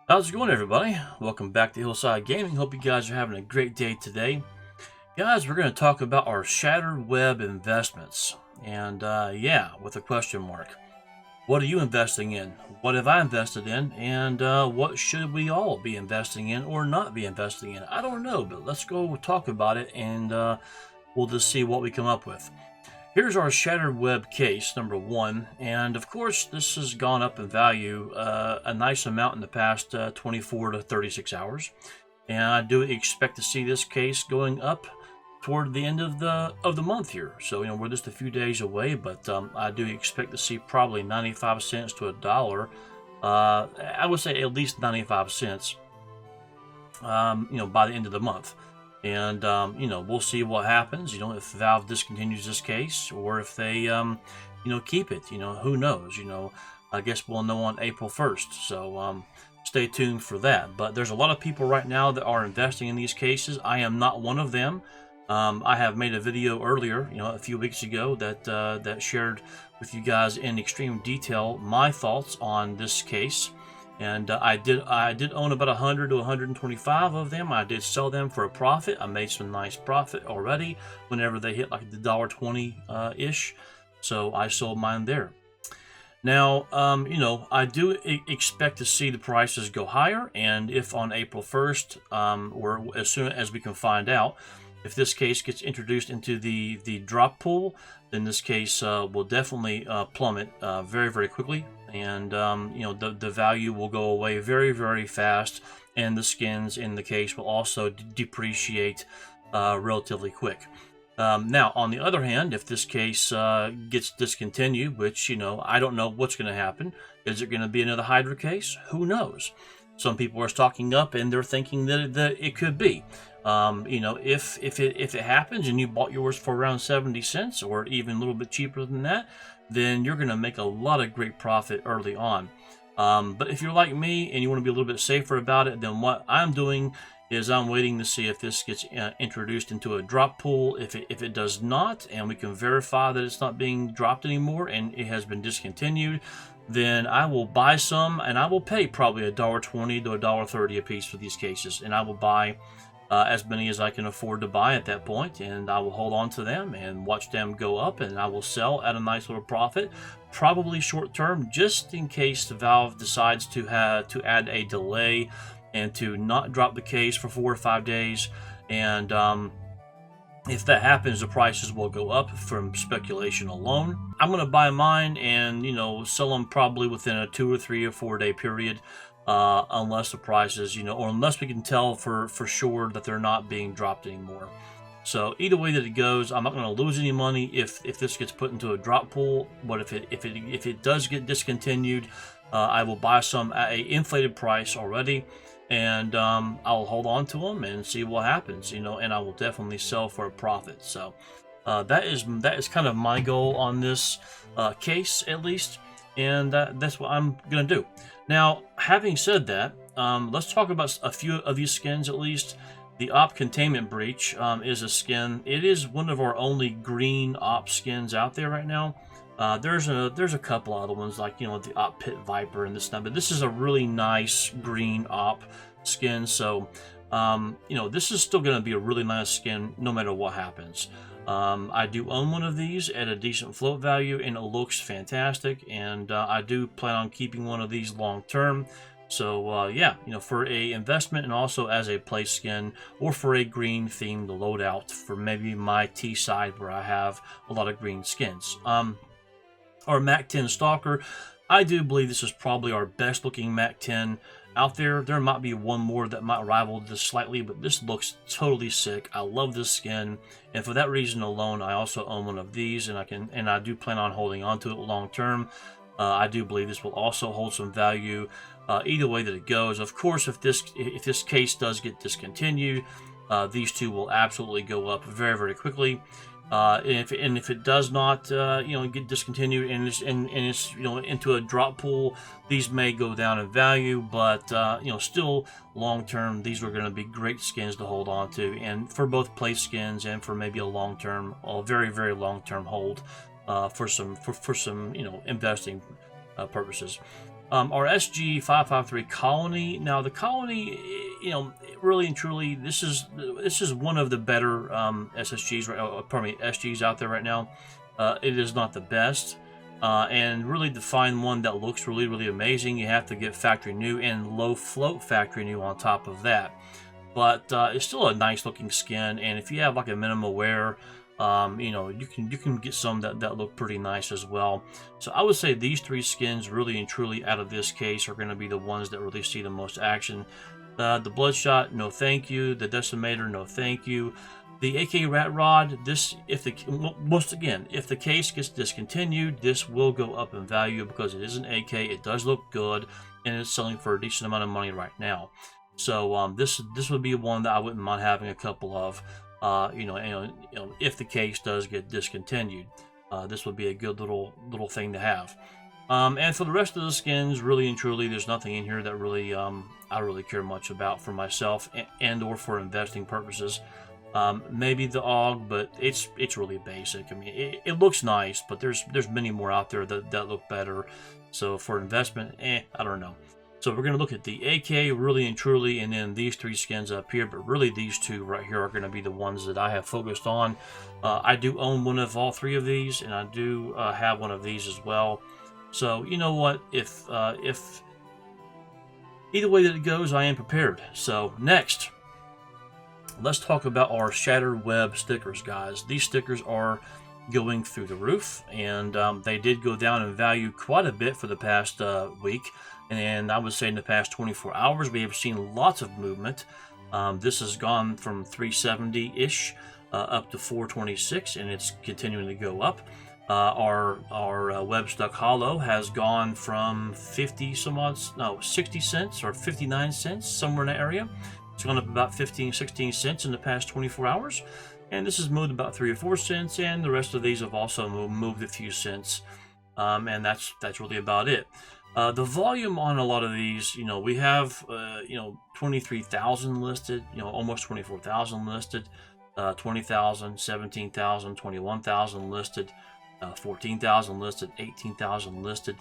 How's it going, everybody? Welcome back to Hillside Gaming. Hope you guys are having a great day today. Guys, we're going to talk about our shattered web investments. And yeah, with a question mark. What are you investing in? What have I invested in? And what should we all be investing in or not be investing in? I don't know, but let's go talk about it and we'll just see what we come up with. Here's our shattered web case, number one, and of course this has gone up in value a nice amount in the past 24 to 36 hours, and I do expect to see this case going up toward the end of the month here. So we're just a few days away, but I do expect to see probably 95 cents to $1. I would say at least 95 cents. By the end of the month. And we'll see what happens, if Valve discontinues this case or if they keep it. Who knows? I guess we'll know on April 1st, so stay tuned for that. But there's a lot of people right now that are investing in these cases. I am not one of them. I have made a video earlier, a few weeks ago that shared with you guys in extreme detail my thoughts on this case. And I did own about 100 to 125 of them. I did sell them for a profit. I made some nice profit already whenever they hit like the $1.20 ish. So I sold mine there. Now, I do expect to see the prices go higher. And if on April 1st, or as soon as we can find out, if this case gets introduced into the drop pool, then this case will definitely plummet very, very quickly. And the value will go away very, very fast, and the skins in the case will also depreciate relatively quick. Now, on the other hand, if this case gets discontinued, which I don't know what's going to happen. Is it going to be another Hydra case? Who knows? Some people are stocking up, and they're thinking that it could be. If it happens and you bought yours for around 70 cents or even a little bit cheaper than that, then you're going to make a lot of great profit early on. But if you're like me and you want to be a little bit safer about it, then what I'm doing is I'm waiting to see if this gets introduced into a drop pool. If it does not, and we can verify that it's not being dropped anymore and it has been discontinued, then I will buy some, and I will pay probably $1.20 to $1.30 a piece for these cases, and I will buy as many as I can afford to buy at that point, and I will hold on to them and watch them go up, and I will sell at a nice little profit, probably short term, just in case the Valve decides to add a delay and to not drop the case for 4 or 5 days. And if that happens, the prices will go up from speculation alone. I'm going to buy mine and sell them probably within a 2 or 3 or 4 day period. Unless the prices, or unless we can tell for sure that they're not being dropped anymore. So either way that it goes, I'm not going to lose any money if this gets put into a drop pool. But if it does get discontinued, I will buy some at an inflated price already, and I'll hold on to them and see what happens. And I will definitely sell for a profit. So that is kind of my goal on this case, at least, and that's what I'm going to do. Now, having said that, let's talk about a few of these skins at least. The Op Containment Breach is a skin. It is one of our only green Op skins out there right now. There's a couple other ones like the Op Pit Viper and this stuff, but this is a really nice green Op skin. So this is still going to be a really nice skin no matter what happens. I do own one of these at a decent float value, and it looks fantastic, and I do plan on keeping one of these long term. So yeah, for a investment and also as a play skin, or for a green themed loadout for maybe my T side where I have a lot of green skins. Our Mac 10 Stalker, I do believe this is probably our best looking Mac 10 out there. There might be one more that might rival this slightly, but this looks totally sick. I love this skin, and for that reason alone, I also own one of these, and I do plan on holding on to it long term. I do believe this will also hold some value either way that it goes. Of course, if this case does get discontinued, these two will absolutely go up very, very quickly. And if it does not get discontinued and it's into a drop pool, these may go down in value, but still long term, these are going to be great skins to hold on to, and for both play skins and for maybe a long term, a very, very long term hold for some investing purposes. Our SG553 Colony. Now the Colony, you know, really and truly, this is one of the better SSGs, pardon me, SGs out there right now. It is not the best, and really to find one that looks really, really amazing, you have to get factory new and low float factory new on top of that. But it's still a nice looking skin, and if you have like a minimal wear, you know, you can get some that look pretty nice as well. So I would say these three skins, really and truly, out of this case, are going to be the ones that really see the most action. The Bloodshot, no thank you. The Decimator, no thank you. The AK Rat Rod, this, if the case gets discontinued, this will go up in value because it is an AK. It does look good, and it's selling for a decent amount of money right now. So this would be one that I wouldn't mind having a couple of. You know, if the case does get discontinued, this would be a good little thing to have. And for the rest of the skins, really and truly, there's nothing in here that really I really care much about for myself and or for investing purposes. Maybe the AUG, but it's really basic. I mean, it looks nice, but there's many more out there that look better. So for investment, I don't know. So we're going to look at the AK, really and truly, and then these three skins up here, but really these two right here are going to be the ones that I have focused on. I do own one of all three of these, and I do have one of these as well. So you know what, if either way that it goes, I am prepared. So next, let's talk about our Shattered Web stickers, guys. These stickers are going through the roof, and they did go down in value quite a bit for the past week. And I would say in the past 24 hours, we have seen lots of movement. This has gone from 370-ish up to 426, and it's continuing to go up. Our web stuck hollow has gone from 60 cents or 59 cents, somewhere in that area. It's gone up about 15, 16 cents in the past 24 hours. And this has moved about 3 or 4 cents, and the rest of these have also moved a few cents. And that's really about it. The volume on a lot of these, you know, we have, 23,000 listed, almost 24,000 listed, 20,000, 17,000, 21,000 listed, 14,000 listed, 18,000 listed.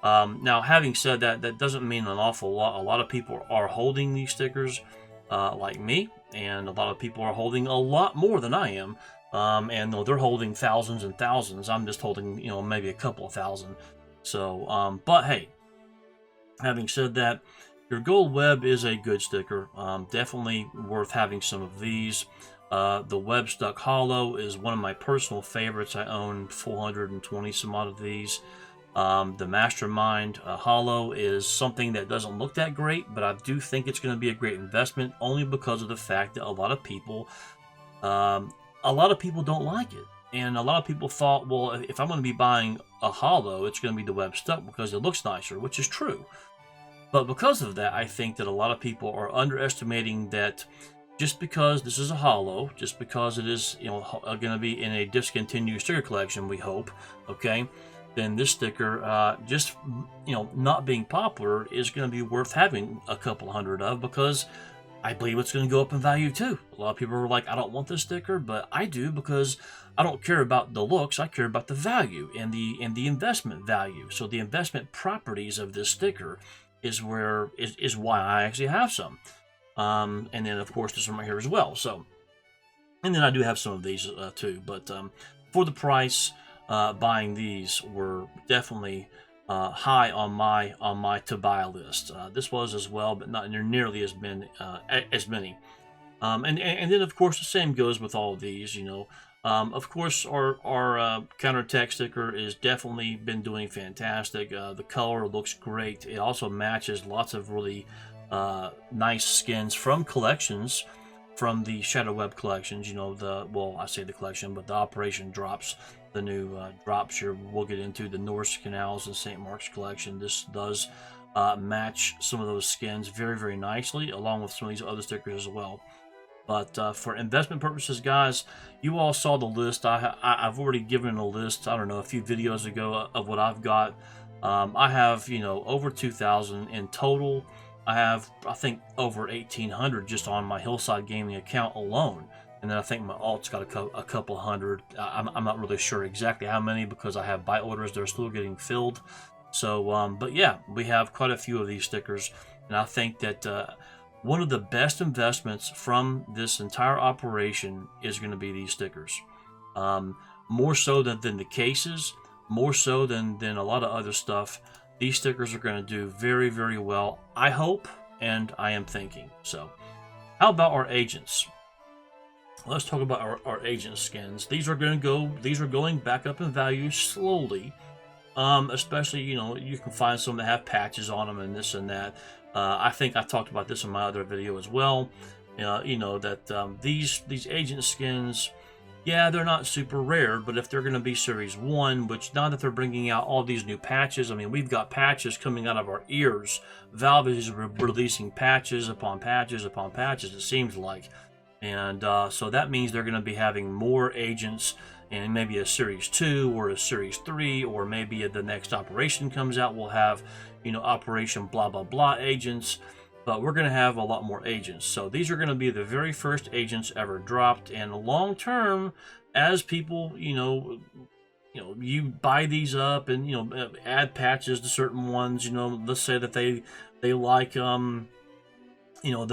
Now, having said that, that doesn't mean an awful lot. A lot of people are holding these stickers, like me, and a lot of people are holding a lot more than I am. And they're holding thousands and thousands. I'm just holding, maybe a couple of thousand. So, but hey, having said that, your Gold Web is a good sticker. Definitely worth having some of these. The Web Stuck Hollow is one of my personal favorites. I own 420 some odd of these. The Mastermind Hollow is something that doesn't look that great, but I do think it's going to be a great investment only because of the fact that a lot of people don't like it. And a lot of people thought, well, if I'm going to be buying a hollow, it's going to be the Web Stuck because it looks nicer, which is true. But because of that, I think that a lot of people are underestimating that just because this is a hollow, just because it is, going to be in a discontinued sticker collection, we hope, okay, then this sticker, just, not being popular is going to be worth having a couple hundred of, because I believe it's going to go up in value too. A lot of people are like, I don't want this sticker, but I do, because I don't care about the looks, I care about the value and the investment value. So the investment properties of this sticker is why I actually have some. And then of course this one right here as well. So, and then I do have some of these too, but for the price, buying these were definitely high on my to buy list. This was as well, but not nearly as many. And then of course the same goes with all of these. Of course our counterattack sticker is definitely been doing fantastic. The color looks great. It also matches lots of really nice skins from collections, from the Shadow Web collections. I say the collection, but the Operation drops, the new drops here. We'll get into the Norse Canals and St. Mark's collection. This does match some of those skins very, very nicely, along with some of these other stickers as well. But for investment purposes, guys, you all saw the list. I've already given a list, I don't know, a few videos ago of what I've got. I have, over 2,000 in total. I have, I think, over 1,800 just on my Hillside Gaming account alone. And then I think my alt's got a couple hundred. I'm not really sure exactly how many, because I have buy orders that are still getting filled. So, but yeah, we have quite a few of these stickers, and I think that one of the best investments from this entire operation is going to be these stickers. More so than the cases, more so than a lot of other stuff. These stickers are going to do very, very well, I hope, and I am thinking. So, how about our agents? Let's talk about our agent skins. These are going back up in value slowly. Especially, you can find some that have patches on them and this and that. I think I talked about this in my other video as well. That these agent skins, yeah, they're not super rare, but if they're going to be Series 1, which now that they're bringing out all these new patches, I mean, we've got patches coming out of our ears. Valve is releasing patches upon patches upon patches, it seems like. And so that means they're going to be having more agents, and maybe a Series 2 or a Series 3, or maybe the next operation comes out, we'll have, Operation blah blah blah agents, but we're going to have a lot more agents. So these are going to be the very first agents ever dropped, and long term, as people, you buy these up and, add patches to certain ones, let's say that they like, the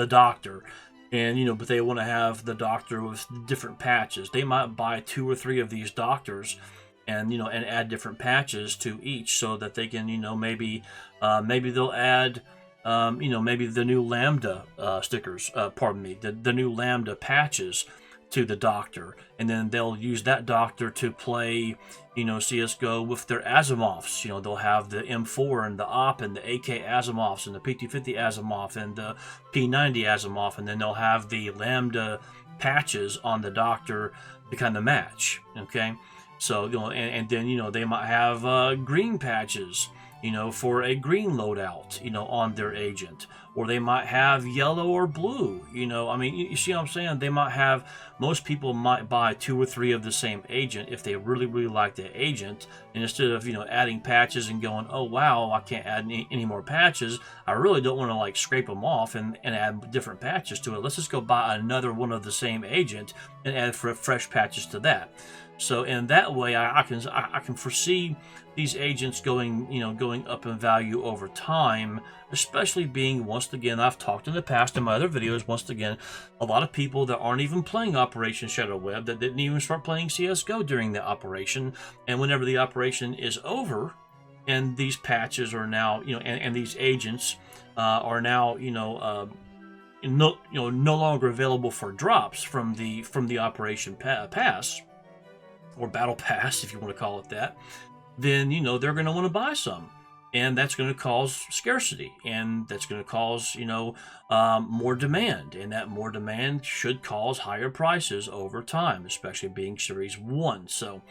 Doctor. And, but they want to have the Doctor with different patches. They might buy 2 or 3 of these Doctors and, and add different patches to each so that they can, maybe they'll add, maybe the new Lambda stickers, the new Lambda patches to the Doctor. And then they'll use that Doctor to play, CSGO with their Asimovs. They'll have the M4 and the OP and the AK Asimovs and the PT50 Asimov and the P90 Asimov, and then they'll have the Lambda patches on the Doctor to kind of match. Okay, so and then they might have green patches, for a green loadout, on their agent, or they might have yellow or blue. I mean, you see what I'm saying? They might have, most people might buy 2 or 3 of the same agent if they really, really like the agent, and instead of, adding patches and going, oh wow, I can't add any more patches, I really don't want to like scrape them off and add different patches to it. Let's just go buy another one of the same agent and add fresh patches to that. So in that way, I can foresee these agents going up in value over time, especially being, once again, I've talked in the past in my other videos, once again, a lot of people that aren't even playing Operation Shadow Web, that didn't even start playing CSGO during the operation, and whenever the operation is over, and these patches are now, and these agents are now, no longer available for drops from the Operation Pass, or Battle Pass, if you want to call it that, then, they're going to want to buy some. And that's going to cause scarcity. And that's going to cause, more demand. And that more demand should cause higher prices over time, especially being Series 1. So,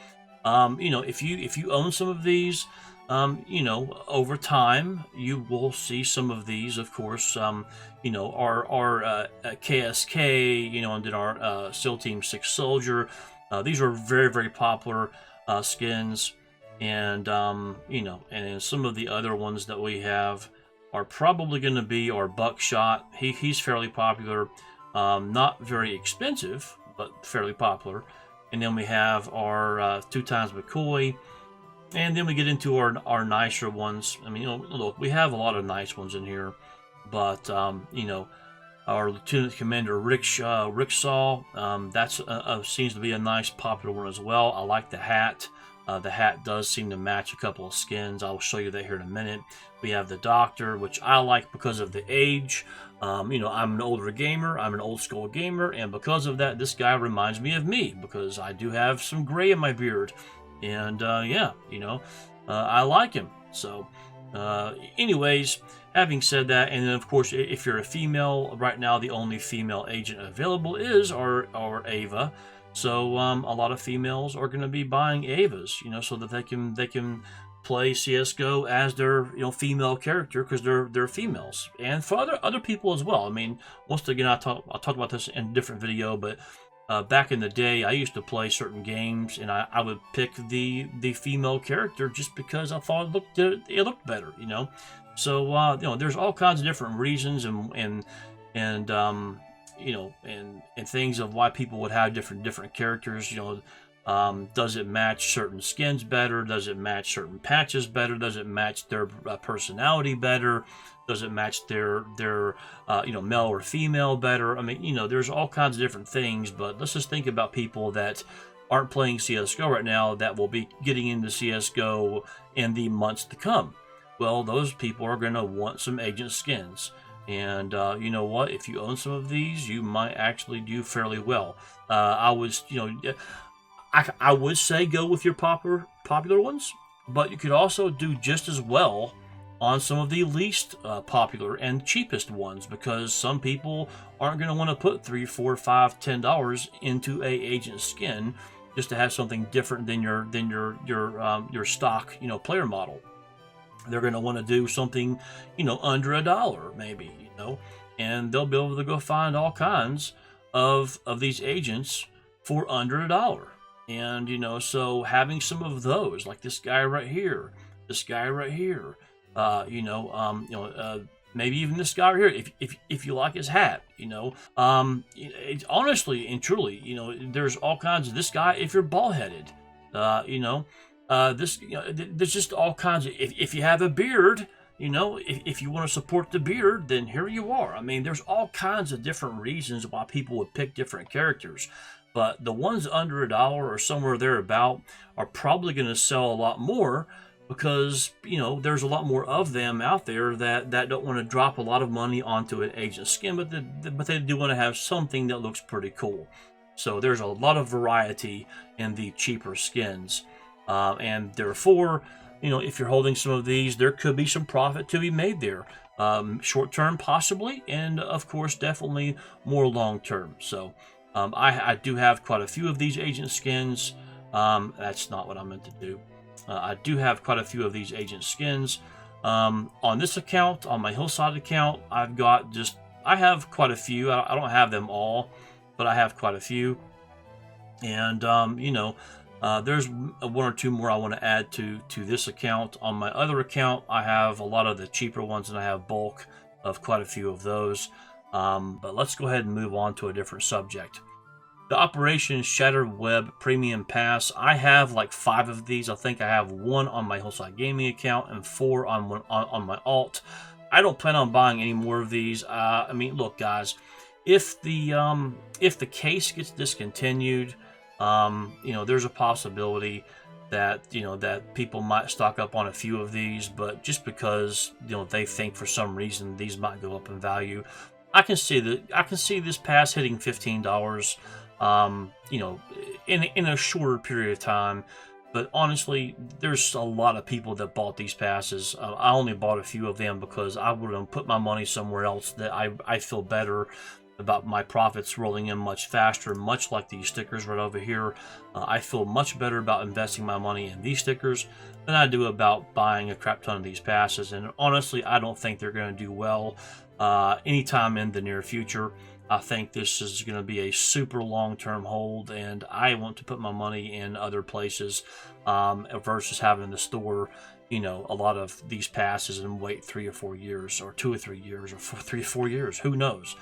if you own some of these, over time, you will see some of these, of course, our KSK, and then our SEAL Team 6 Soldier. These are very, very popular skins, and and then some of the other ones that we have are probably going to be our Buckshot. He's fairly popular, not very expensive, but fairly popular. And then we have our 2x McCoy, and then we get into our nicer ones. I mean, look, we have a lot of nice ones in here, but our Lieutenant Commander Ricksaw, that's seems to be a nice popular one as well. I like the hat. The hat does seem to match a couple of skins. I'll show you that here in a minute. We have the Doctor, which I like because of the age. I'm an older gamer. I'm an old school gamer, and because of that, this guy reminds me of me because I do have some gray in my beard, and I like him. So, anyways. Having said that, and then of course, if you're a female, right now the only female agent available is our Ava. So a lot of females are going to be buying Avas, so that they can play CS:GO as their female character because they're females, and for other people as well. I mean, once again, I'll talk about this in a different video, but back in the day, I used to play certain games, and I would pick the female character just because I thought it looked better, So there's all kinds of different reasons and things of why people would have different characters. Does it match certain skins better? Does it match certain patches better? Does it match their personality better? Does it match their male or female better? I mean, there's all kinds of different things, but let's just think about people that aren't playing CSGO right now that will be getting into CSGO in the months to come. Well, those people are going to want some agent skins. And you know what? If you own some of these, you might actually do fairly well. I would say go with your popular ones, but you could also do just as well on some of the least popular and cheapest ones, because some people aren't going to want to put $3, $4, $5, $10 into a agent skin just to have something different than your stock player model. They're going to want to do something under $1 maybe, and they'll be able to go find all kinds of these agents for under $1. And so having some of those, like this guy right here, maybe even this guy right here, if you like his hat, it's honestly and truly, there's all kinds of this guy. If you're bald headed, there's just all kinds of. If you have a beard, if you want to support the beard, then here you are. I mean, there's all kinds of different reasons why people would pick different characters. But the ones under $1 or somewhere thereabout are probably going to sell a lot more because, there's a lot more of them out there that don't want to drop a lot of money onto an agent skin, but they do want to have something that looks pretty cool. So there's a lot of variety in the cheaper skins. And therefore, if you're holding some of these, there could be some profit to be made there. Short term, possibly, and of course, definitely more long term. So I do have quite a few of these agent skins. That's not what I meant to do. I do have quite a few of these agent skins. On this account, on my Hillside account, I have quite a few. I don't have them all, but I have quite a few. And, there's one or two more I want to add to this account. On my other account, I have a lot of the cheaper ones, and I have bulk of quite a few of those. But let's go ahead and move on to a different subject. The Operation Shattered Web Premium Pass. I have like 5 of these. I think I have 1 on my Hillside Gaming account and 4 on my alt. I don't plan on buying any more of these. I mean, look, guys, if the case gets discontinued, there's a possibility that that people might stock up on a few of these, but just because they think for some reason these might go up in value, I can see this pass hitting $15. In a shorter period of time. But honestly, there's a lot of people that bought these passes. I only bought a few of them because I would have put my money somewhere else that I feel better about my profits rolling in much faster, much like these stickers right over here. I feel much better about investing my money in these stickers than I do about buying a crap ton of these passes. And honestly, I don't think they're going to do well anytime in the near future. I think this is going to be a super long-term hold, and I want to put my money in other places versus having to store, a lot of these passes and wait 3 or 4 years, or 2 or 3 years, or 3 or 4 years. Who knows?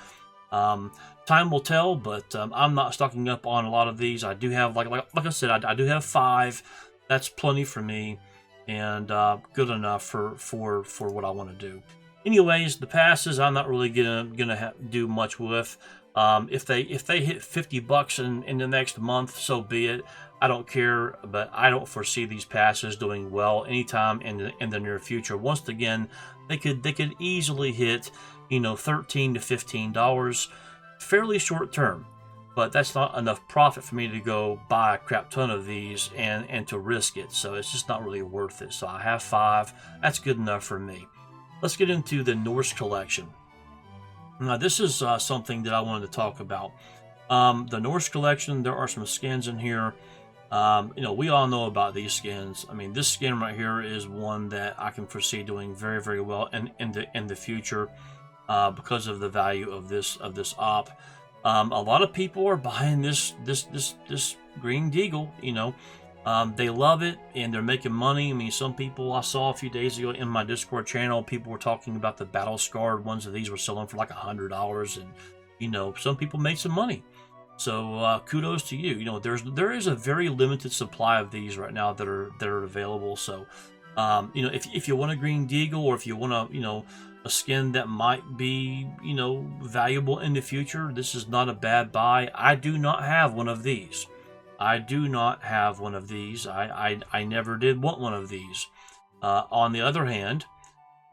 Time will tell, but I'm not stocking up on a lot of these. I do have, like I said, I do have 5. That's plenty for me, and good enough for what I want to do. Anyways, the passes I'm not really gonna do much with. If they hit $50 in the next month, so be it. I don't care, but I don't foresee these passes doing well anytime in the near future. Once again, they could easily hit $13 to $15 fairly short term, but that's not enough profit for me to go buy a crap ton of these and to risk it. So it's just not really worth it. So I have 5. That's good enough for me. Let's get into the Gnostic Collection. Now, this is something that I wanted to talk about. The Gnostic Collection, there are some skins in here. We all know about these skins. I mean, this skin right here is one that I can foresee doing very, very well in the future because of the value of this op. A lot of people are buying this green deagle. They love it and they're making money. I mean, some people I saw a few days ago in my Discord channel, people were talking about the battle scarred ones of these were selling for like $100, and some people made some money. So kudos to you. You know, there is a very limited supply of these right now that are available. So you know, if you want a green deagle, or if you want a, you know, a skin that might be, you know, valuable in the future, this is not a bad buy. I do not have one of these. I do not have one of these. I never did want one of these. On the other hand,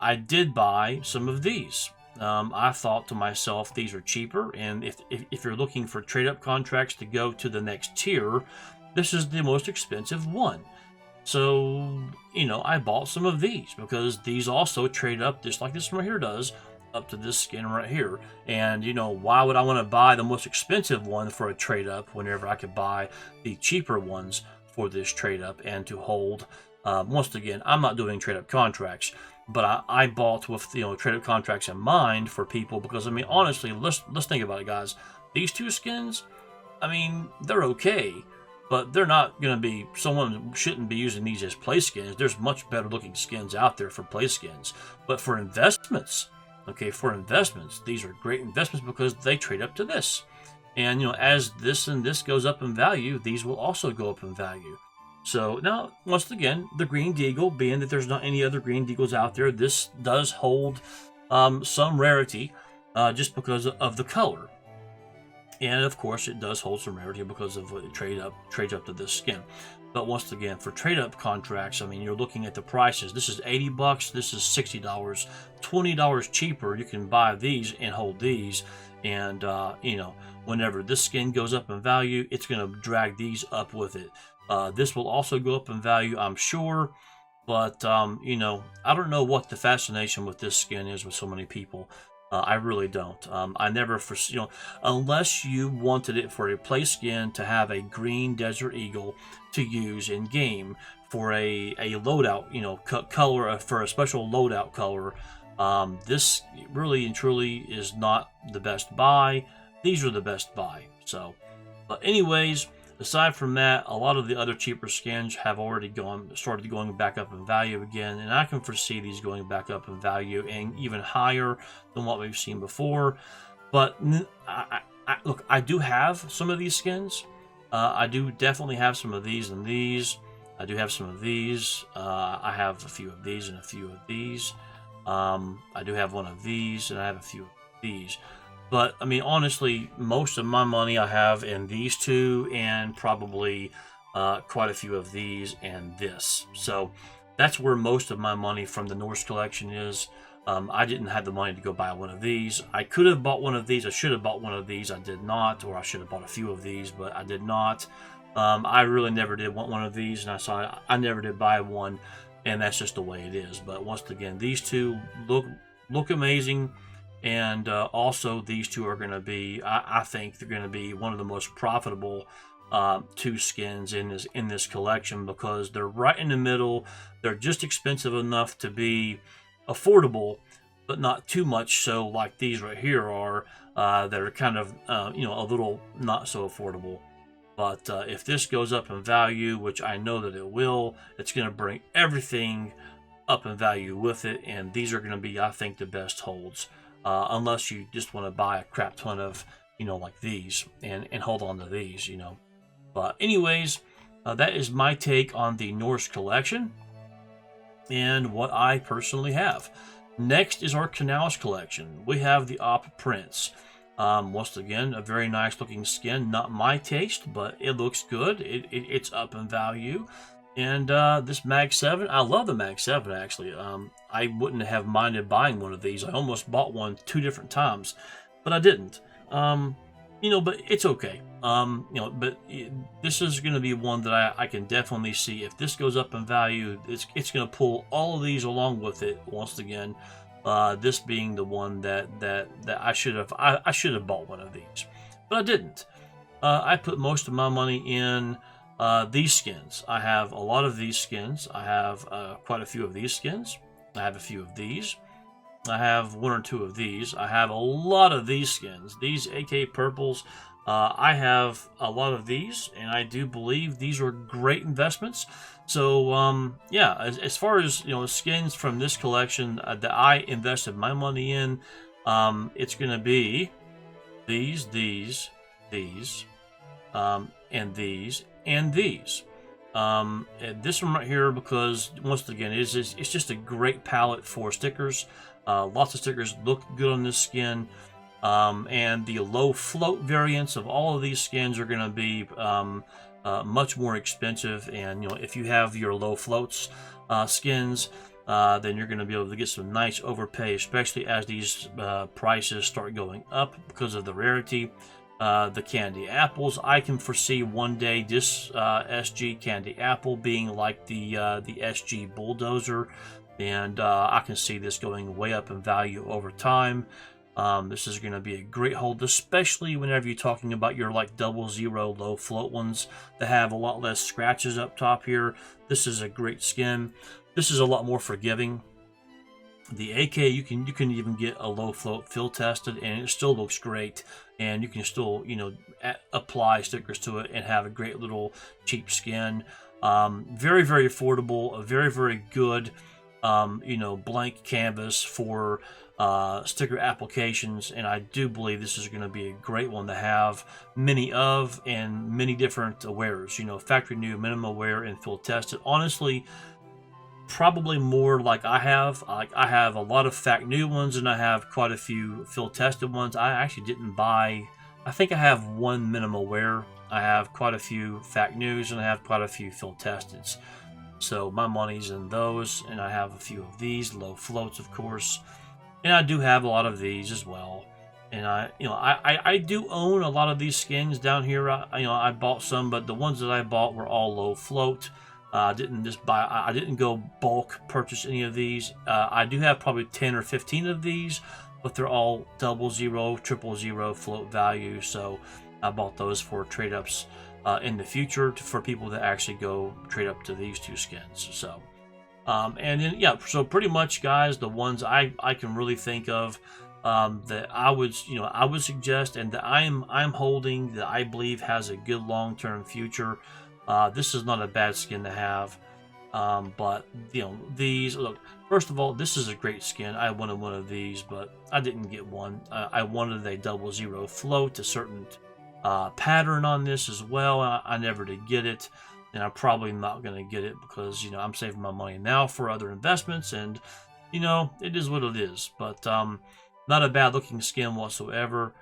I did buy some of these. I thought to myself, these are cheaper, and if you're looking for trade-up contracts to go to the next tier, this is the most expensive one. So, you know, I bought some of these because these also trade up just like this one right here does, up to this skin right here. And, you know, why would I want to buy the most expensive one for a trade up whenever I could buy the cheaper ones for this trade up and to hold? Once again, I'm not doing trade up contracts, but I bought with, you know, trade up contracts in mind for people, because I mean, honestly, let's think about it, guys. These two skins, I mean, they're okay, but they're not going to be, someone shouldn't be using these as play skins. There's much better looking skins out there for play skins. But for investments, okay, for investments, these are great investments because they trade up to this. And, you know, as this and this goes up in value, these will also go up in value. So now, once again, the green deagle, being that there's not any other green deagles out there, this does hold some rarity just because of the color. And of course, it does hold some rarity because of what it trades up to this skin. But once again, for trade-up contracts, I mean, you're looking at the prices. This is $80. This is $60. $20 cheaper. You can buy these and hold these. And you know, whenever this skin goes up in value, it's going to drag these up with it. This will also go up in value, I'm sure. But you know, I don't know what the fascination with this skin is with so many people. I really don't. I never, you know, unless you wanted it for a play skin to have a green Desert Eagle to use in game for a loadout, you know, color, for a special loadout color. This really and truly is not the best buy. These are the best buy. So, but anyways, aside from that, a lot of the other cheaper skins have already started going back up in value again, and I can foresee these going back up in value and even higher than what we've seen before. But look, I do have some of these skins. I do definitely have some of these and these. I do have some of these. I have a few of these and a few of these. I do have one of these, and I have a few of these. But, I mean, honestly, most of my money I have in these two, and probably quite a few of these and this. So that's where most of my money from the Gnostic Collection is. I didn't have the money to go buy one of these. I could have bought one of these. I should have bought one of these. I did not. Or I should have bought a few of these, but I did not. I really never did want one of these, and I never did buy one, and that's just the way it is. But once again, these two look amazing. And also, these two are going to be, I think they're going to be one of the most profitable two skins in this collection, because they're right in the middle. They're just expensive enough to be affordable, but not too much so like these right here are, that are kind of, you know, a little not so affordable. But if this goes up in value, which I know that it will, it's going to bring everything up in value with it. And these are going to be, I think, the best holds. Unless you just want to buy a crap ton of, you know, like these and hold on to these, you know. But anyways, that is my take on the Gnostic Collection and what I personally have. Next is our Canal Collection. We have the Op Prince. Once again, a very nice looking skin. Not my taste, but it looks good. It's up in value. And this Mag 7, I love the Mag 7 actually. I wouldn't have minded buying one of these. I almost bought one 2 different times, but I didn't. You know, but it's okay. You know, but this is going to be one that I can definitely see. If this goes up in value, it's going to pull all of these along with it. Once again, this being the one that I should have bought one of these, but I didn't. I put most of my money in these skins. I have a lot of these skins. I have quite a few of these skins. I have a few of these. I have 1 or 2 of these. I have a lot of these skins. These AK purples. I have a lot of these, and I do believe these are great investments. So yeah, as far as, you know, skins from this collection that I invested my money in, it's going to be these, and these, and these. And this one right here, because once again, it's just a great palette for stickers. Lots of stickers look good on this skin. And the low float variants of all of these skins are going to be much more expensive. And if you have your low floats skins, then you're going to be able to get some nice overpay, especially as these prices start going up because of the rarity. The candy apples, I can foresee one day this SG candy apple being like the SG bulldozer, and I can see this going way up in value over time. This is going to be a great hold, especially whenever you're talking about your like 00 low float ones that have a lot less scratches up top here. This is a great skin. This is a lot more forgiving. The AK, you can even get a low float field tested, and it still looks great. And you can still apply stickers to it and have a great little cheap skin. Very, very affordable. A very, very good blank canvas for sticker applications, and I do believe this is going to be a great one to have many of, and many different wears. Factory new, minimum wear, and field tested. Honestly, probably more like I have. I have a lot of fact new ones, and I have quite a few field tested ones. I actually didn't buy. I think I have one minimal wear. I have quite a few fact news, and I have quite a few field testeds. So my money's in those, and I have a few of these low floats, of course, and I do have a lot of these as well. And I do own a lot of these skins down here. I bought some, but the ones that I bought were all low float. I didn't go bulk purchase any of these. I do have probably 10 or 15 of these, but they're all 00, 000 float value. So I bought those for trade ups in the future for people that actually go trade up to these two skins. So, and then so pretty much, guys, the ones I can really think of that I would suggest, and that I'm holding, that I believe has a good long-term future. This is not a bad skin to have, but these, look, first of all, this is a great skin. I wanted one of these, but I didn't get one. I wanted a 00 float, a certain pattern on this as well. I never did get it, and I'm probably not going to get it because I'm saving my money now for other investments, and it is what it is. But not a bad looking skin whatsoever.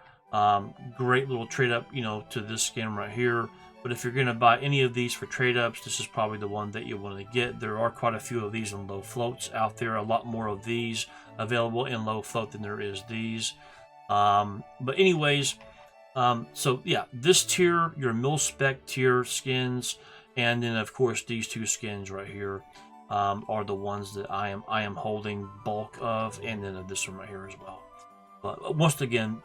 Great little trade up to this skin right here. But if you're going to buy any of these for trade-ups, this is probably the one that you want to get. There are quite a few of these in low floats out there. A lot more of these available in low float than there is these. But anyways, so yeah, this tier, your mil-spec tier skins, and then of course these two skins right here are the ones that I am holding bulk of, and then this one right here as well. But once again,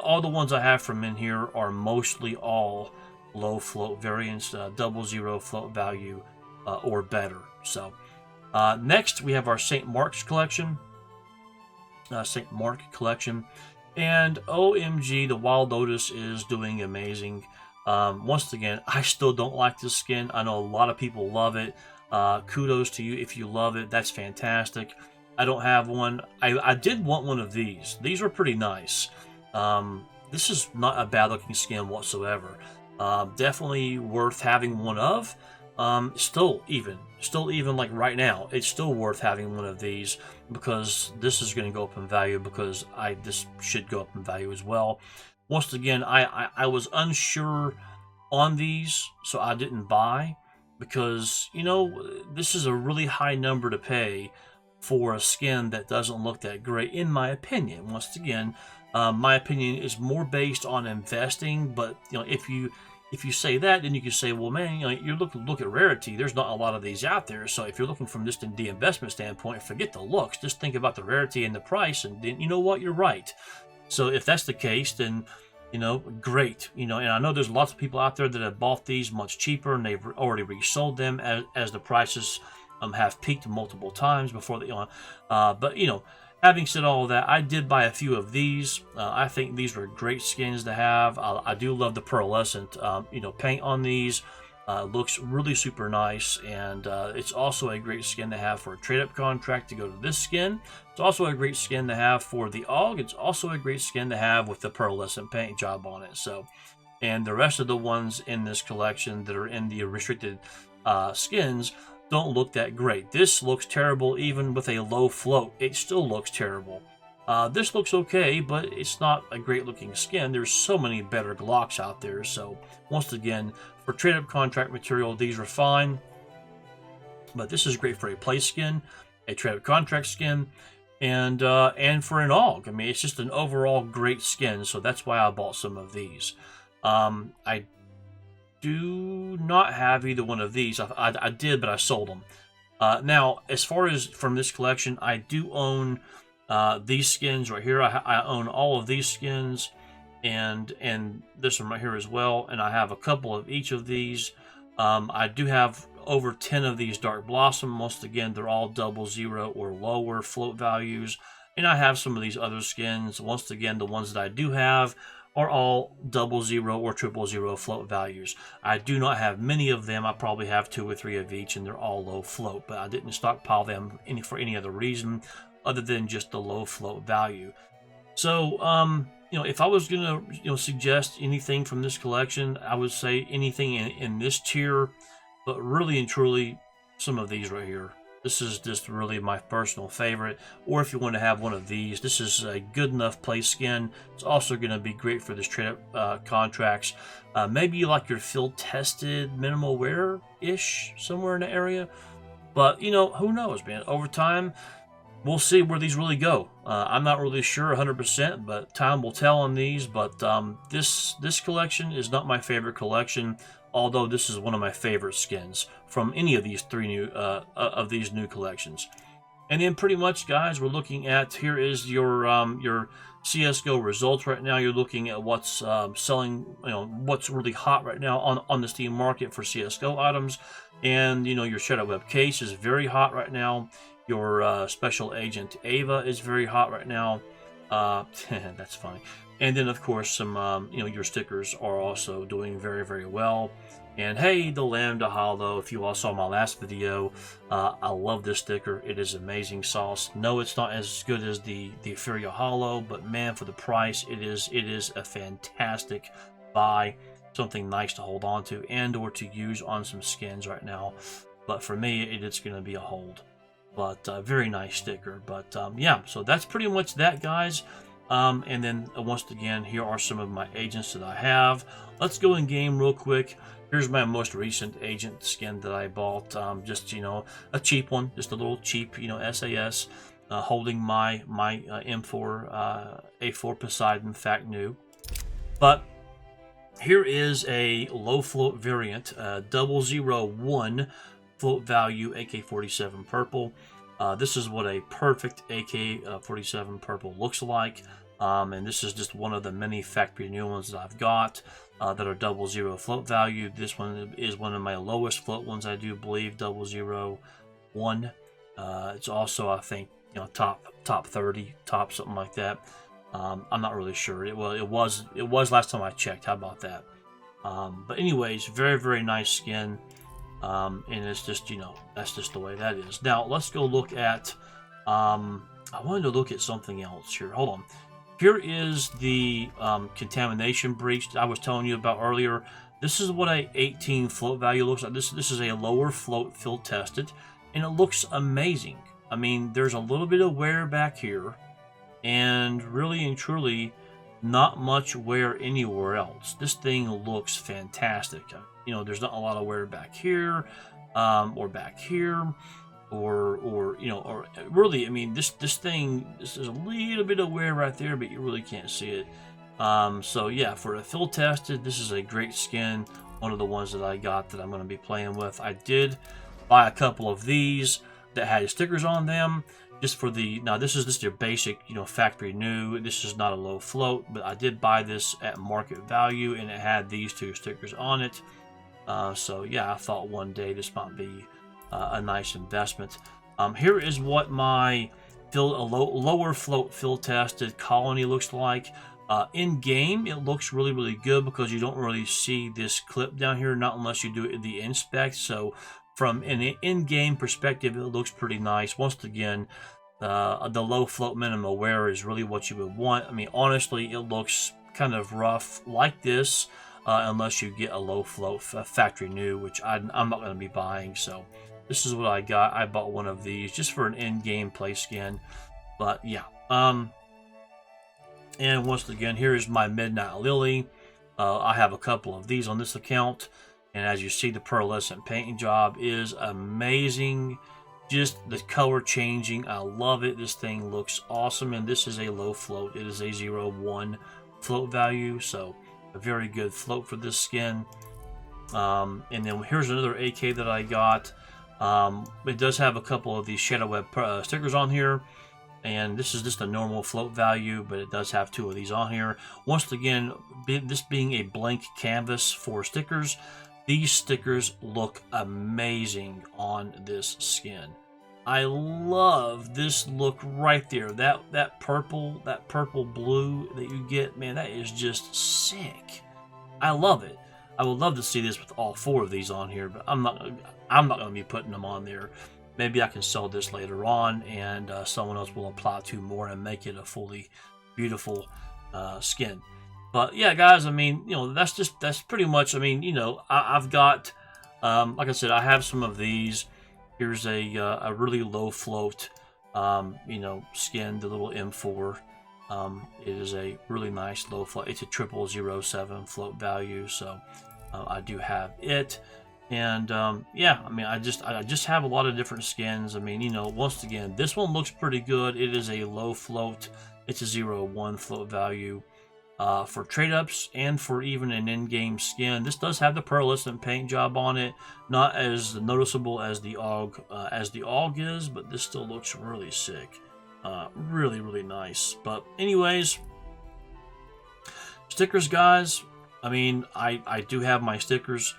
all the ones I have from in here are mostly all low float variants, 00 float value or better. So next we have our St. Mark's collection. St. Mark collection, and OMG, the Wild Lotus is doing amazing. Once again, I still don't like this skin. I know a lot of people love it. Kudos to you if you love it. That's fantastic. I don't have one. I did want one of these. These were pretty nice. This is not a bad looking skin whatsoever. Definitely worth having one of. Still even like right now, it's still worth having one of these, because this is going to go up in value, because this should go up in value as well. Once again, I was unsure on these, so I didn't buy, because this is a really high number to pay for a skin that doesn't look that great, in my opinion. Once again, my opinion is more based on investing, but if you say that, then you can say, well, man, you look at rarity. There's not a lot of these out there. So if you're looking from just the investment standpoint, forget the looks. Just think about the rarity and the price, and then you know what, you're right. So if that's the case, then great. And I know there's lots of people out there that have bought these much cheaper, and they've already resold them as the prices have peaked multiple times before they but having said all of that, I did buy a few of these. I think these were great skins to have. I do love the pearlescent paint on these. Looks really super nice, and it's also a great skin to have for a trade-up contract to go to this skin. It's also a great skin to have for the AUG. It's also a great skin to have with the pearlescent paint job on it. So and the rest of the ones in this collection that are in the restricted skins don't look that great. This looks terrible even with a low float. It still looks terrible. This looks okay, but it's not a great looking skin. There's so many better Glocks out there. So once again, for trade-up contract material, these are fine. But this is great for a play skin, a trade-up contract skin, and for an AUG. I mean, it's just an overall great skin. So that's why I bought some of these. I do not have either one of these. I did, but I sold them. Now, as far as from this collection, I do own these skins right here. I own all of these skins, and this one right here as well. And I have a couple of each of these. I do have over 10 of these Dark Blossom. Once again, they're all 00 or lower float values. And I have some of these other skins. Once again, the ones that I do have are all 00 or 000 float values. I do not have many of them. I probably have 2 or 3 of each, and they're all low float. But I didn't stockpile them for any other reason other than just the low float value. So, if I was gonna, suggest anything from this collection, I would say anything in this tier, but really and truly, some of these right here. This is just really my personal favorite. Or if you want to have one of these, this is a good enough play skin. It's also going to be great for this trade-up contracts. Maybe you like your field-tested minimal wear-ish somewhere in the area. But, who knows, man. Over time, we'll see where these really go. I'm not really sure 100%, but time will tell on these. But this collection is not my favorite collection, although this is one of my favorite skins from any of these these new collections. And then pretty much, guys, we're looking at, here is your CSGO results right now. You're looking at what's selling, what's really hot right now on the Steam market for CSGO items. And, your Shadow Web case is very hot right now. Your Special Agent Ava is very hot right now. That's funny. And then, of course, some, your stickers are also doing very, very well. And hey, the Lambda Hollow, if you all saw my last video, I love this sticker. It is amazing sauce. No, it's not as good as the Ethereal Hollow, but man, for the price, it is a fantastic buy. Something nice to hold on to and or to use on some skins right now. But for me, it's going to be a hold. But very nice sticker. But yeah, so that's pretty much that, guys. And then once again, here are some of my agents that I have. Let's go in game real quick. Here's my most recent agent skin that I bought. Just, a cheap one, just a little cheap, SAS, holding my M4 A4 Poseidon Fact New. But here is a low float variant, 001 float value AK-47 purple. This is what a perfect AK-47 purple looks like. And this is just one of the many factory new ones that I've got that are 00 float value. This one is one of my lowest float ones, I do believe, 001. It's also, I think, top 30, top something like that. I'm not really sure. It was last time I checked. How about that? But anyways, very, very nice skin. And it's just, that's just the way that is. Now, let's go look at, I wanted to look at something else here. Hold on. Here is the contamination breach I was telling you about earlier. This is what a 18 float value looks like. This is a lower float field tested, and it looks amazing. I mean, there's a little bit of wear back here, and really and truly, not much wear anywhere else. This thing looks fantastic. There's not a lot of wear back here, or back here, or really, I mean, this thing, this is a little bit of wear right there, but you really can't see it. So yeah, for a field tested, this is a great skin. One of the ones that I got that I'm going to be playing with. I did buy a couple of these that had stickers on them. Just for the, now this is just your basic, factory new. This is not a low float, but I did buy this at market value, and it had these 2 stickers on it. So yeah, I thought one day this might be a nice investment. Here is what my lower float field tested colony looks like. In game, it looks really, really good because you don't really see this clip down here, not unless you do the inspect. So from an in-game perspective, it looks pretty nice. Once again, the low float minimal wear is really what you would want. I mean, honestly, it looks kind of rough like this. unless you get a low float factory new, which I'm not going to be buying. So this is what I got. I bought one of these just for an in-game play skin. But yeah, and once again, here is my Midnight Lily. I have a couple of these on this account, and as you see, the pearlescent painting job is amazing. Just the color changing, I love it. This thing looks awesome, and this is a low float. It is a 0.1 float value, so a very good float for this skin. And then here's another AK that I got. It does have a couple of these Shadow Web stickers on here, and this is just a normal float value, but it does have 2 of these on here. Once again, this being a blank canvas for stickers, these stickers look amazing on this skin. I love this look right there. That purple blue that you get, man, that is just sick. I love it. I would love to see this with all 4 of these on here, but I'm not going to be putting them on there. Maybe I can sell this later on, and someone else will apply 2 more and make it a fully beautiful skin. But yeah, guys, I mean, you know, that's pretty much. I mean, you know, I've got, like I said, I have some of these. Here's a really low float, you know, skin, the little M4. It is a really nice low float. It's a 0007 float value, so I do have it. And yeah, I mean, I just have a lot of different skins. I mean, you know, once again, this one looks pretty good. It is a low float. It's a 0.1 float value. For trade-ups and for even an in-game skin. This does have the pearlescent paint job on it, not as noticeable as the AUG is, but this still looks really sick. Really nice. But anyways, stickers, guys. I mean, I do have my stickers.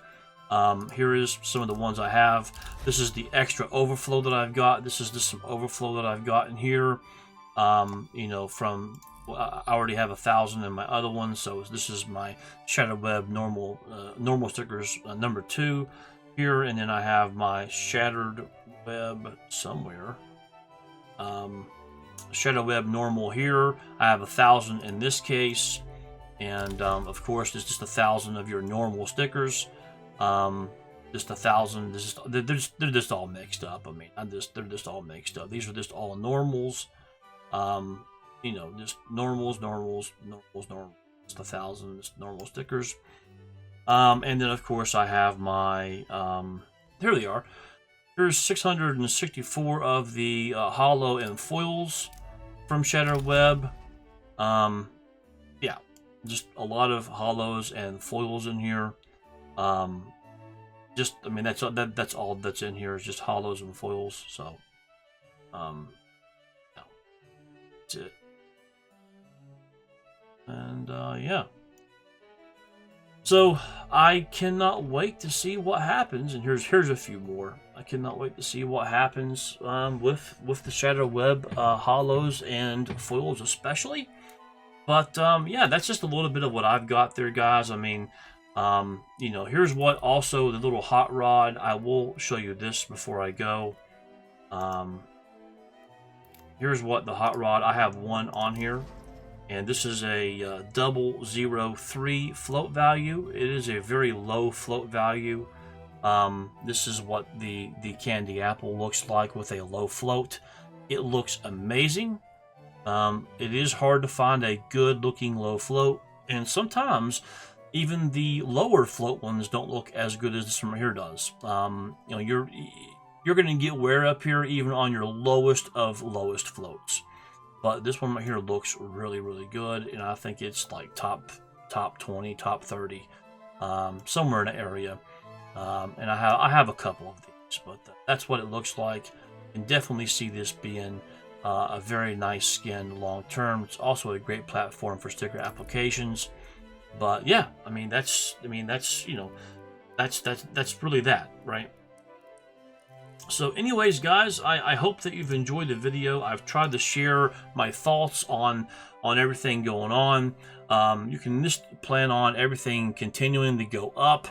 Here is some of the ones I have. This is the extra overflow that I've got. This is just some overflow that I've got in here. You know, from I already have 1,000 in my other one, so this is my Shadow Web normal stickers number 2 here, and then I have my Shattered Web somewhere. Shadow Web normal here. I have 1,000 in this case, and of course, there's just 1,000 of your normal stickers. Just 1,000. They're just all mixed up. I mean, they're just all mixed up. These are just all normals. You know, just normals. Just 1,000 just normal stickers. And then of course I have my here they are. Here's 664 of the hollow and foils from Shadow Web. Yeah, just a lot of hollows and foils in here. Just, I mean, that's all that's in here is just hollows and foils. So, yeah, that's it. And yeah, so I cannot wait to see what happens. And here's a few more. I cannot wait to see what happens with the Shadow Web hollows and foils especially. But yeah, that's just a little bit of what I've got there, guys. I mean, you know, here's what also the little hot rod. I will show you this before I go. Here's what the hot rod. I have one on here. And this is a 003 float value. It is a very low float value. This is what the candy apple looks like with a low float. It looks amazing. It is hard to find a good looking low float, and sometimes even the lower float ones don't look as good as this one here does. You know, you're going to get wear up here even on your lowest of lowest floats. But this one right here looks really, really good, and I think it's like top 20, top 30, somewhere in the area. And I have a couple of these, but that's what it looks like. You can definitely see this being a very nice skin long term. It's also a great platform for sticker applications. But yeah, I mean that's you know, that's really that, right? So anyways, guys, I hope that you've enjoyed the video. I've tried to share my thoughts on everything going on. You can just plan on everything continuing to go up,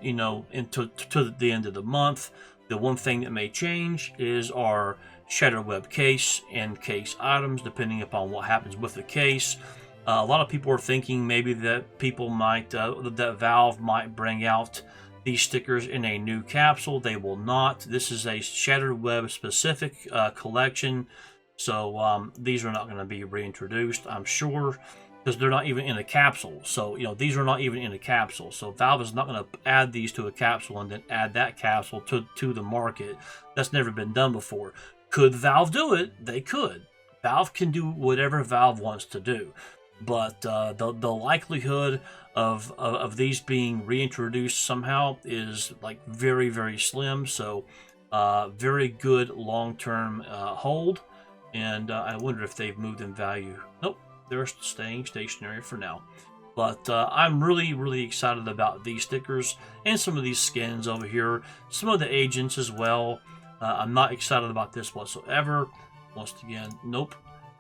you know, to the end of the month. The one thing that may change is our Shadow Web case and case items, depending upon what happens with the case. A lot of people are thinking maybe that people might, that Valve might bring out these stickers in a new capsule. They will not. This is a Shattered Web specific collection, so these are not going to be reintroduced, I'm sure, because they're not even in a capsule. So, you know, these are not even in a capsule. So Valve is not going to add these to a capsule and then add that capsule to the market. That's never been done before. Could Valve do it? They could. Valve can do whatever Valve wants to do. But the likelihood of these being reintroduced somehow is like very, very slim. So very good long-term hold. And I wonder if they've moved in value. Nope, they're staying stationary for now. But I'm really, really excited about these stickers and some of these skins over here. Some of the agents as well. I'm not excited about this whatsoever. Once again, nope.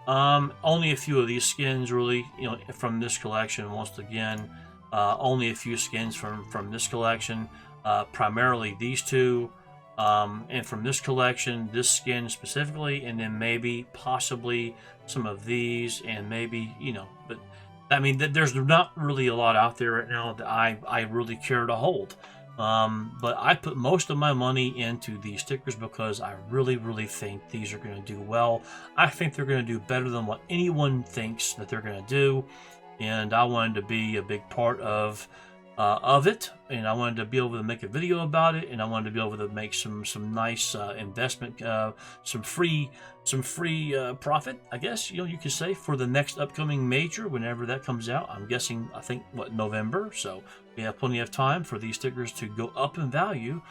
Only a few of these skins really, you know, from this collection. Once again, only a few skins from this collection, primarily these two, and from this collection, this skin specifically, and then maybe possibly some of these, and maybe, you know, but I mean, there's not really a lot out there right now that I really care to hold. But I put most of my money into these stickers because I really, really think these are going to do well. I think they're going to do better than what anyone thinks that they're going to do, and I wanted to be a big part of it, and I wanted to be able to make a video about it, and I wanted to be able to make some nice investment, some free profit, I guess, you know, you could say, for the next upcoming major whenever that comes out. I'm guessing, I think, what, November, so we have plenty of time for these stickers to go up in value.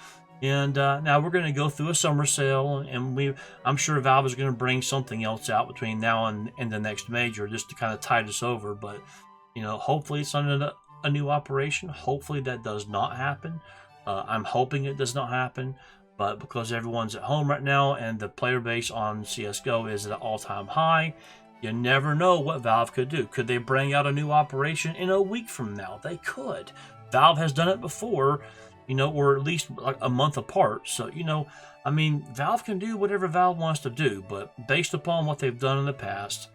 And now we're going to go through a summer sale, and I'm sure Valve is going to bring something else out between now and the next major just to kind of tide us over. But, you know, hopefully it's under a new operation. Hopefully that does not happen. I'm hoping it does not happen, but because everyone's at home right now and the player base on CSGO is at an all-time high, you never know what Valve could do. Could they bring out a new operation in a week from now? They could. Valve has done it before, you know, or at least like a month apart. So, you know, I mean, Valve can do whatever Valve wants to do, but based upon what they've done in the past,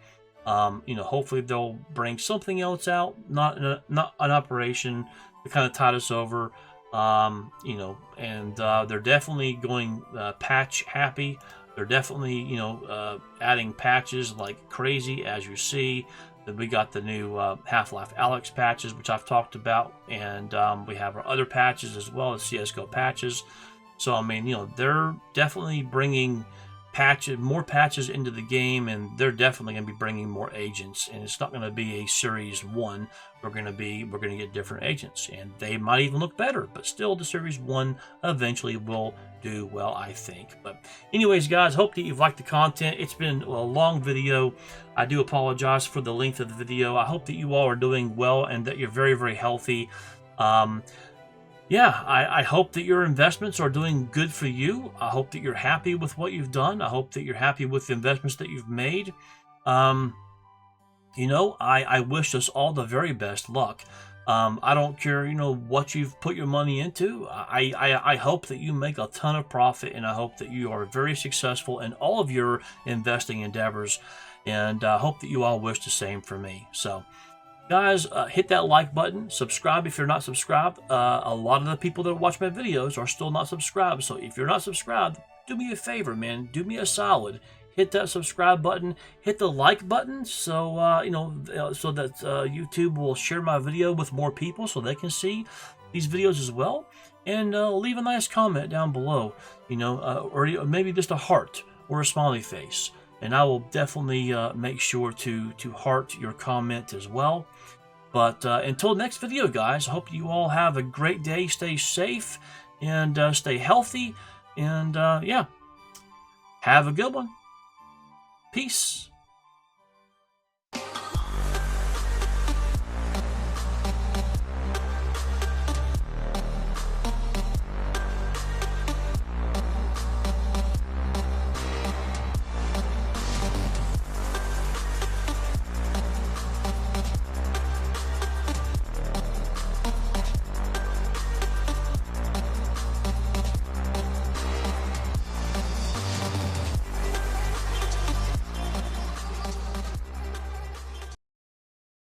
you know, hopefully they'll bring something else out, not an operation to kind of tide us over, you know, and they're definitely going patch happy. They're definitely, you know, adding patches like crazy, as you see. That we got the new Half-Life Alyx patches, which I've talked about, and we have our other patches as well as CSGO patches. So, I mean, you know, they're definitely bringing more patches into the game, and they're definitely going to be bringing more agents, and it's not going to be a series 1. We're going to get different agents, and they might even look better, but still the series 1 eventually will do well, I think. But anyways, guys, hope that you've liked the content. It's been a long video. I do apologize for the length of the video. I hope that you all are doing well and that you're very, very healthy. Yeah, I hope that your investments are doing good for you. I hope that you're happy with what you've done. I hope that you're happy with the investments that you've made. You know, I wish us all the very best luck. I don't care, you know, what you've put your money into. I hope that you make a ton of profit, and I hope that you are very successful in all of your investing endeavors. And I hope that you all wish the same for me. So, guys, hit that like button, subscribe if you're not subscribed. A lot of the people that watch my videos are still not subscribed, so if you're not subscribed, do me a favor, man, do me a solid. Hit that subscribe button, hit the like button, so you know, so that YouTube will share my video with more people so they can see these videos as well. And leave a nice comment down below, you know, or maybe just a heart or a smiley face. And I will definitely make sure to heart your comment as well. But until next video, guys, I hope you all have a great day. Stay safe and stay healthy. And yeah, have a good one. Peace.